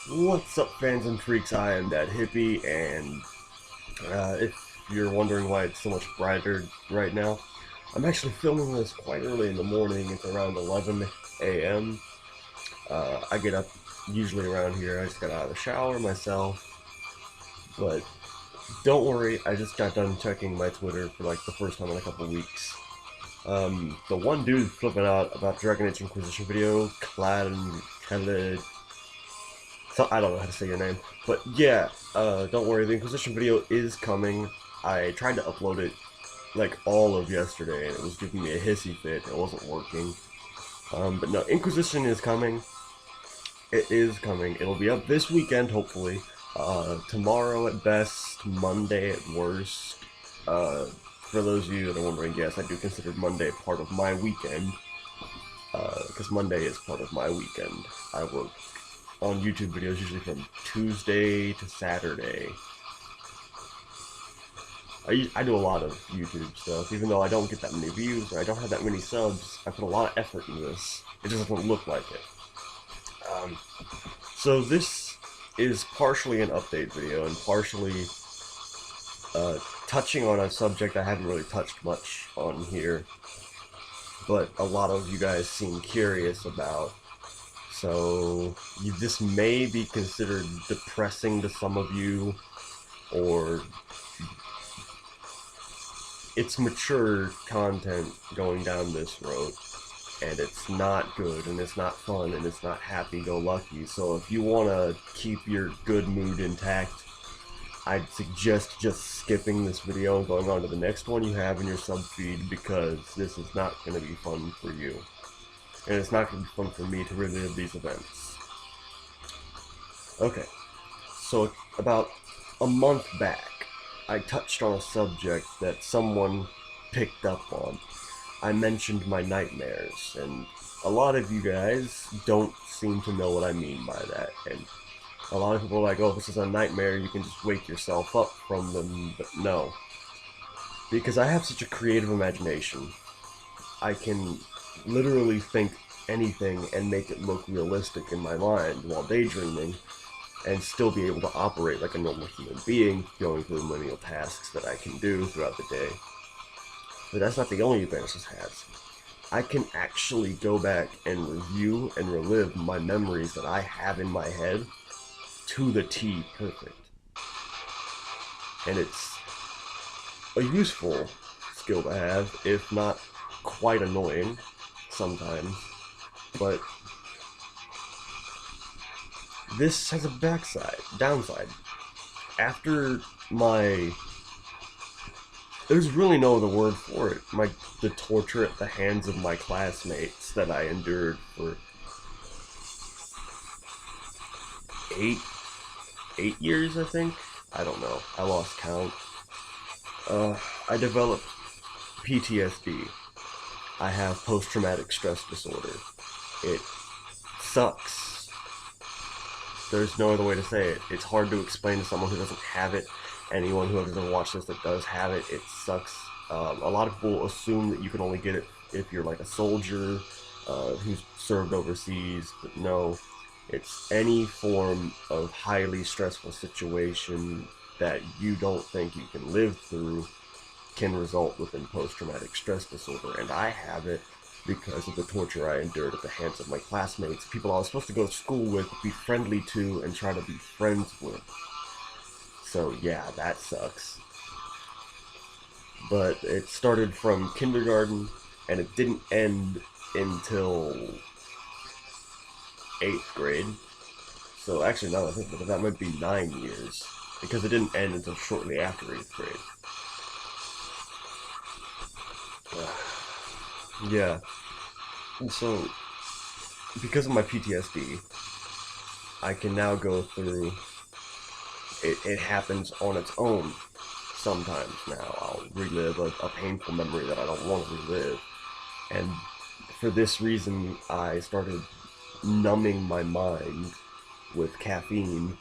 What's up, fans and freaks? I am that hippie, and if you're wondering why it's so much brighter right now, I'm actually filming this quite early in the morning. It's around 11 a.m. I get up usually around here. I just got out of the shower myself, but don't worry, I just got done checking my Twitter for like the first time in a couple weeks. The one dude flipping out about Dragon Age Inquisition video, Khaled, so I don't know how to say your name, but yeah, don't worry. The Inquisition video is coming. I tried to upload it like all of yesterday, and it was giving me a hissy fit. It wasn't working. But no, Inquisition is coming. It is coming. It'll be up this weekend, hopefully. Tomorrow at best, Monday at worst. For those of you that are wondering, yes, I do consider Monday part of my weekend, because Monday is part of my weekend. I work on YouTube videos usually from Tuesday to Saturday. I do a lot of YouTube stuff, even though I don't get that many views and I don't have that many subs. I put a lot of effort into this. It just doesn't look like it. Um, so this is partially an update video and partially touching on a subject I haven't really touched much on here, but a lot of you guys seem curious about. So this may be considered depressing to some of you, or it's mature content going down this road, and it's not good, and it's not fun, and it's not happy-go-lucky. So if you want to keep your good mood intact, I'd suggest just skipping this video and going on to the next one you have in your sub feed, because this is not going to be fun for you. And it's not going to be fun for me to relive these events. Okay, so about a month back, I touched on a subject that someone picked up on. I mentioned my nightmares, and a lot of you guys don't seem to know what I mean by that. And a lot of people are like, oh, if this is a nightmare, you can just wake yourself up from them. But no. Because I have such a creative imagination, I can literally think anything and make it look realistic in my mind while daydreaming, and still be able to operate like a normal human being, going through the menial tasks that I can do throughout the day. But that's not the only advantage this has. I can actually go back and review and relive my memories that I have in my head to the T perfect. And it's a useful skill to have, if not quite annoying sometimes. But this has a downside. After my, there's really no other word for it. The torture at the hands of my classmates that I endured for eight years, I think. I don't know. I lost count. I developed PTSD. I have post-traumatic stress disorder. It sucks. There's no other way to say it. It's hard to explain to someone who doesn't have it. Anyone who doesn't watch this that does have it, it sucks. A lot of people assume that you can only get it if you're like a soldier who's served overseas, but no. It's any form of highly stressful situation that you don't think you can live through can result within post-traumatic stress disorder, and I have it because of the torture I endured at the hands of my classmates, people I was supposed to go to school with, be friendly to, and try to be friends with. So yeah, that sucks. But it started from kindergarten, and it didn't end until 8th grade. So actually, now that I think about it, that might be 9 years, because it didn't end until shortly after 8th grade. Yeah. And so, because of my PTSD, I can now go through it. It happens on its own sometimes now. I'll relive a painful memory that I don't want to relive. And for this reason, I started numbing my mind with caffeine.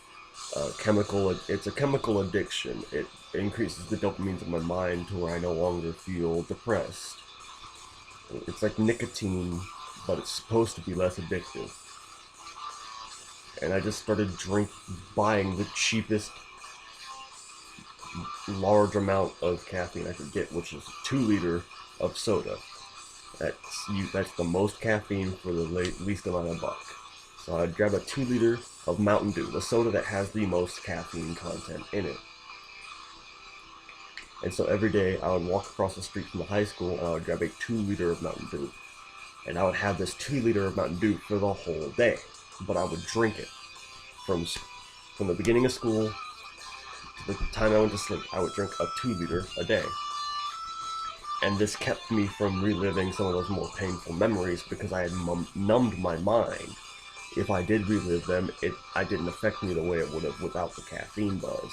It's a chemical addiction. It increases the dopamines in my mind to where I no longer feel depressed. It's like nicotine, but it's supposed to be less addictive. and I just started buying the cheapest large amount of caffeine I could get, which is 2 liter of soda. That's the most caffeine for the least amount of buck. So I'd grab a 2 liter of Mountain Dew, the soda that has the most caffeine content in it. And so every day I would walk across the street from the high school and I would grab a 2 liter of Mountain Dew. And I would have this 2 liter of Mountain Dew for the whole day. But I would drink it from the beginning of school to the time I went to sleep. I would drink a 2 liter a day. And this kept me from reliving some of those more painful memories because I had numbed my mind. If I did relive them, it didn't affect me the way it would have without the caffeine buzz.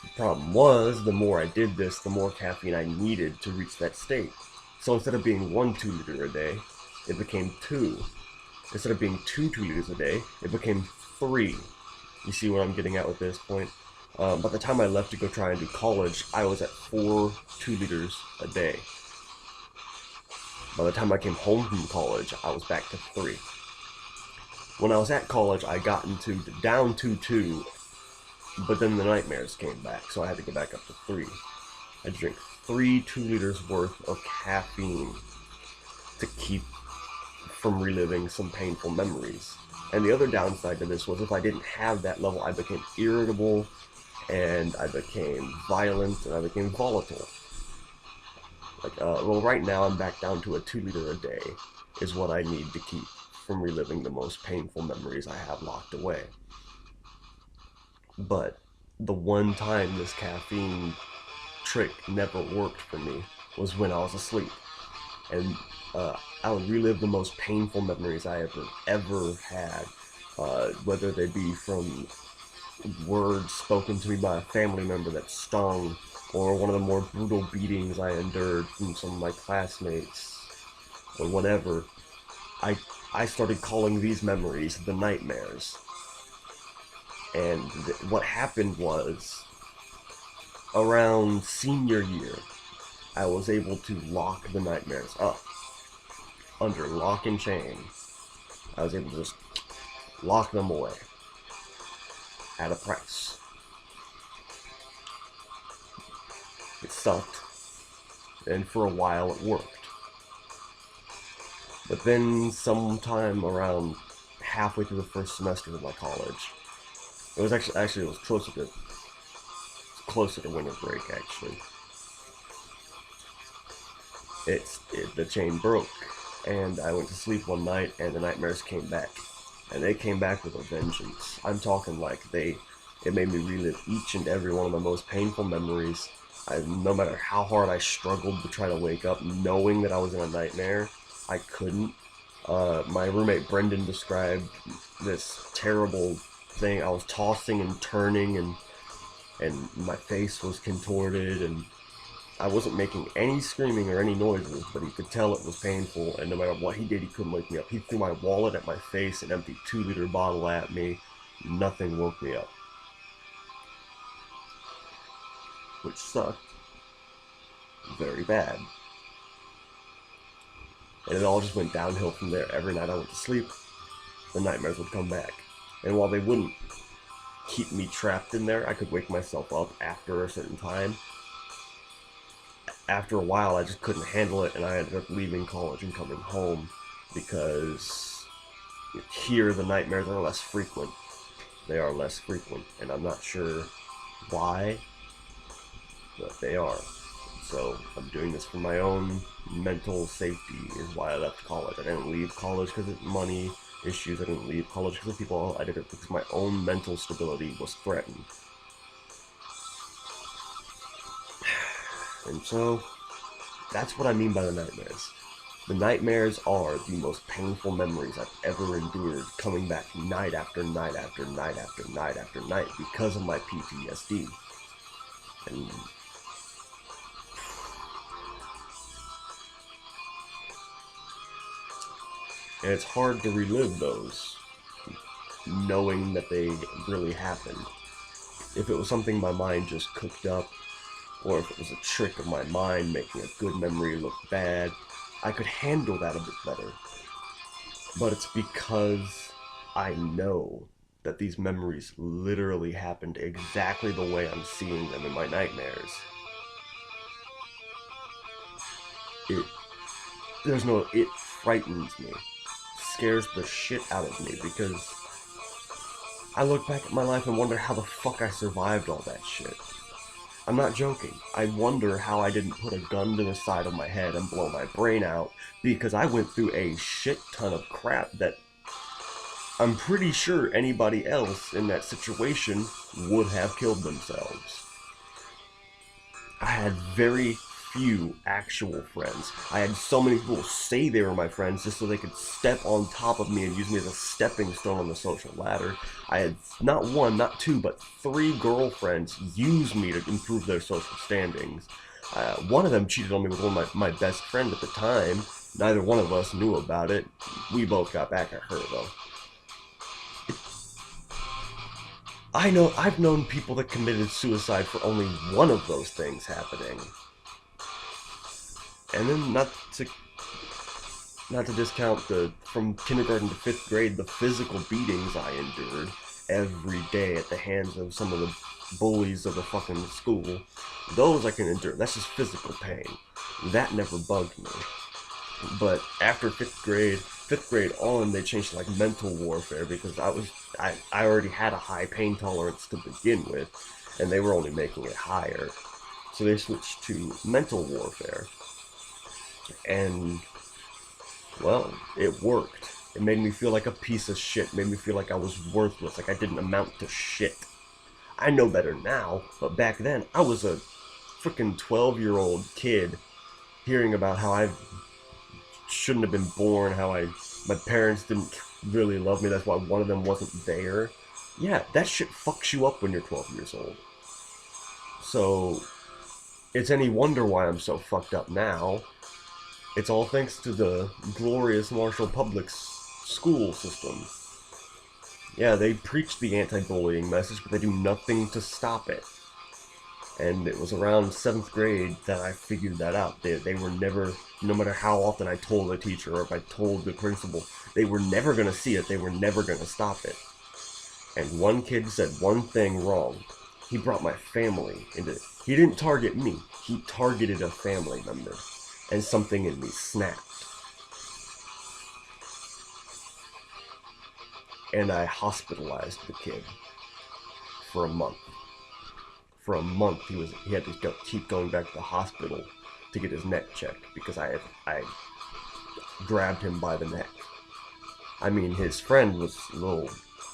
The problem was, the more I did this, the more caffeine I needed to reach that state. So instead of being 1 2-liter a day, it became 2. Instead of being 2 2-liters a day, it became 3. You see what I'm getting at with this point? By the time I left to go try and do college, I was at 4 2-liters a day. By the time I came home from college, I was back to 3. When I was at college, I got down to 2, but then the nightmares came back, so I had to go back up to 3. I drink 3 2-liters worth of caffeine to keep from reliving some painful memories. And the other downside to this was if I didn't have that level, I became irritable, and I became violent, and I became volatile. Well, right now I'm back down to a 2-liter a day is what I need to keep from reliving the most painful memories I have locked away. But the one time this caffeine trick never worked for me was when I was asleep. And I would relive the most painful memories I ever had, whether they be from words spoken to me by a family member that stung, or one of the more brutal beatings I endured from some of my classmates, or whatever. I started calling these memories the nightmares. And what happened was, around senior year, I was able to lock the nightmares up. Under lock and chain, I was able to just lock them away at a price. It sucked, and for a while it worked. But then sometime around halfway through the first semester of my college, it was actually it was closer to winter break actually. The chain broke, and I went to sleep one night, and the nightmares came back, and they came back with a vengeance. I'm talking like it made me relive each and every one of my most painful memories. No matter how hard I struggled to try to wake up, knowing that I was in a nightmare, I couldn't. My roommate Brendan described this terrible thing. I was tossing and turning, and my face was contorted, and I wasn't making any screaming or any noises, but he could tell it was painful, and no matter what he did, he couldn't wake me up. He threw my wallet at my face, an empty 2-liter bottle at me. Nothing woke me up. Which sucked very bad. And it all just went downhill from there. Every night I went to sleep, the nightmares would come back. And while they wouldn't keep me trapped in there, I could wake myself up after a certain time. After a while, I just couldn't handle it, and I ended up leaving college and coming home because here the nightmares are less frequent. They are less frequent, and I'm not sure why, but they are. So I'm doing this for my own mental safety is why I left college. I didn't leave college because of money issues. I didn't leave college because of people. I did it because my own mental stability was threatened. And so that's what I mean by the nightmares. The nightmares are the most painful memories I've ever endured, coming back night after night after night after night after night because of my PTSD. And it's hard to relive those, knowing that they really happened. If it was something my mind just cooked up, or if it was a trick of my mind making a good memory look bad, I could handle that a bit better. But it's because I know that these memories literally happened exactly the way I'm seeing them in my nightmares. It, it frightens me, scares the shit out of me because I look back at my life and wonder how the fuck I survived all that shit. I'm not joking. I wonder how I didn't put a gun to the side of my head and blow my brain out because I went through a shit ton of crap that I'm pretty sure anybody else in that situation would have killed themselves. I had very few actual friends. I had so many people say they were my friends just so they could step on top of me and use me as a stepping stone on the social ladder. I had not one, not two, but 3 girlfriends use me to improve their social standings. One of them cheated on me with one of my best friend at the time. Neither one of us knew about it. We both got back at her though. I've known people that committed suicide for only one of those things happening. And then not to discount the from kindergarten to 5th grade the physical beatings I endured every day at the hands of some of the bullies of the fucking school. Those I can endure. That's just physical pain. That never bugged me. But after 5th grade on, they changed to like mental warfare because I already had a high pain tolerance to begin with, and they were only making it higher. So they switched to mental warfare. And, well, it worked. It made me feel like a piece of shit. It made me feel like I was worthless, like I didn't amount to shit. I know better now, but back then, I was a freaking 12-year-old kid hearing about how I shouldn't have been born, how my parents didn't really love me, that's why one of them wasn't there. Yeah, that shit fucks you up when you're 12 years old. So, it's any wonder why I'm so fucked up now. It's all thanks to the glorious Marshall Public school system. Yeah, they preach the anti-bullying message, but they do nothing to stop it. And it was around 7th grade that I figured that out. They were never, no matter how often I told a teacher or if I told the principal, they were never going to see it. They were never going to stop it. And one kid said one thing wrong. He brought my family into it. He didn't target me. He targeted a family member. And something in me snapped. And I hospitalized the kid for a month. For a month, he had to keep going back to the hospital to get his neck checked because I grabbed him by the neck. I mean, his friend was a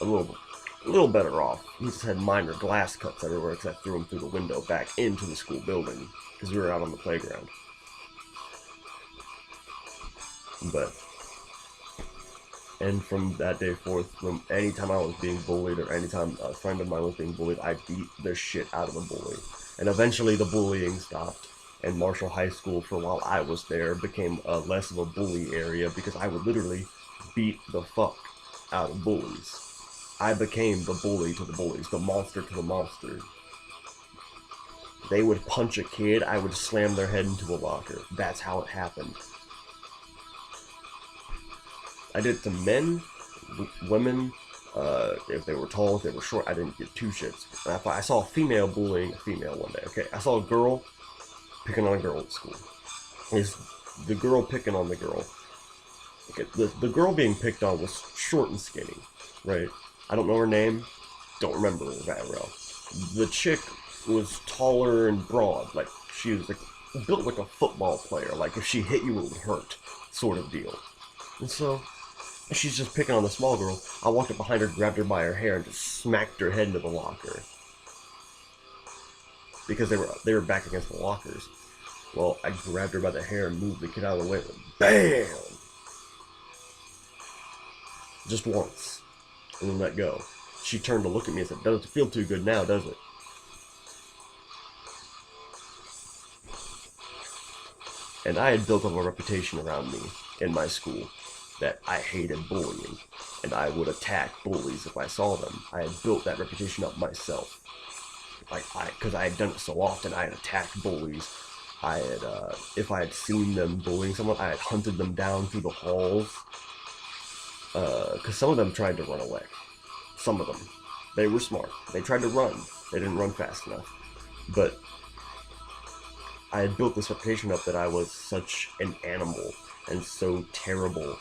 little better off. He just had minor glass cuts everywhere because I threw him through the window back into the school building because we were out on the playground. And from that day forth, from anytime I was being bullied or anytime a friend of mine was being bullied, I beat the shit out of the bully. And eventually the bullying stopped, and Marshall High School, for while I was there, became less of a bully area because I would literally beat the fuck out of bullies. I became the bully to the bullies, the monster to the monsters. They would punch a kid, I would slam their head into a locker. That's how it happened. I did it to men, women, if they were tall, if they were short, I didn't give 2 shits. And I saw a female bullying a female one day, okay? I saw a girl picking on a girl at school. It's the girl picking on the girl. Okay, the girl being picked on was short and skinny, right? I don't know her name, don't remember her that well. The chick was taller and broad, like she was like built like a football player, like if she hit you it would hurt, sort of deal. And so, she's just picking on the small girl. I walked up behind her, grabbed her by her hair, and just smacked her head into the locker. Because they were back against the lockers. Well, I grabbed her by the hair and moved the kid out of the way. BAM! Just once. And then let go. She turned to look at me and said, "Doesn't feel too good now, does it?" And I had built up a reputation around me in my school that I hated bullying, and I would attack bullies if I saw them. I had built that reputation up myself. Because I had done it so often, I had attacked bullies. I had, if I had seen them bullying someone, I had hunted them down through the halls. Because some of them tried to run away. Some of them. They were smart. They tried to run. They didn't run fast enough. But I had built this reputation up that I was such an animal and so terrible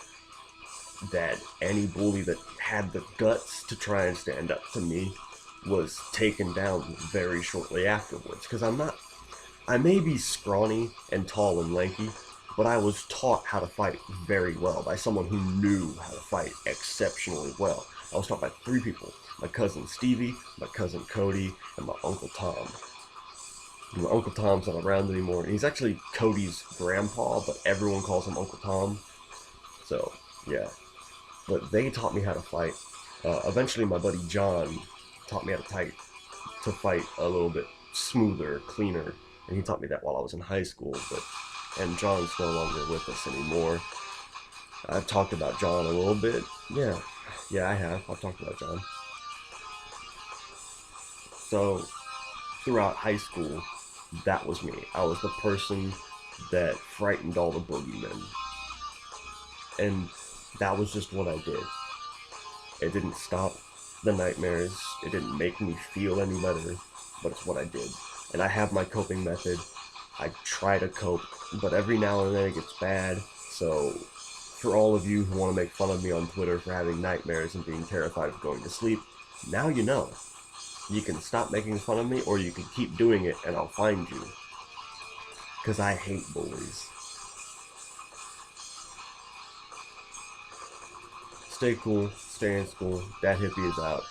that any bully that had the guts to try and stand up to me was taken down very shortly afterwards. Because I may be scrawny and tall and lanky, but I was taught how to fight very well by someone who knew how to fight exceptionally well. I was taught by 3 people: my cousin Stevie, my cousin Cody, and my Uncle Tom. And my Uncle Tom's not around anymore. He's actually Cody's grandpa, but everyone calls him Uncle Tom. So, yeah. But they taught me how to fight. Eventually, my buddy John taught me how to fight a little bit smoother, cleaner, and he taught me that while I was in high school. And John's no longer with us anymore. I've talked about John a little bit. Yeah, I have. I've talked about John. So, throughout high school, that was me. I was the person that frightened all the boogeymen. And that was just what I did. It didn't stop the nightmares. It didn't make me feel any better, but it's what I did. And I have my coping method. I try to cope, but every now and then it gets bad. So for all of you who want to make fun of me on Twitter for having nightmares and being terrified of going to sleep, now you know. You can stop making fun of me, or you can keep doing it and I'll find you. Because I hate bullies. Stay cool, stay in school. That hippie is out.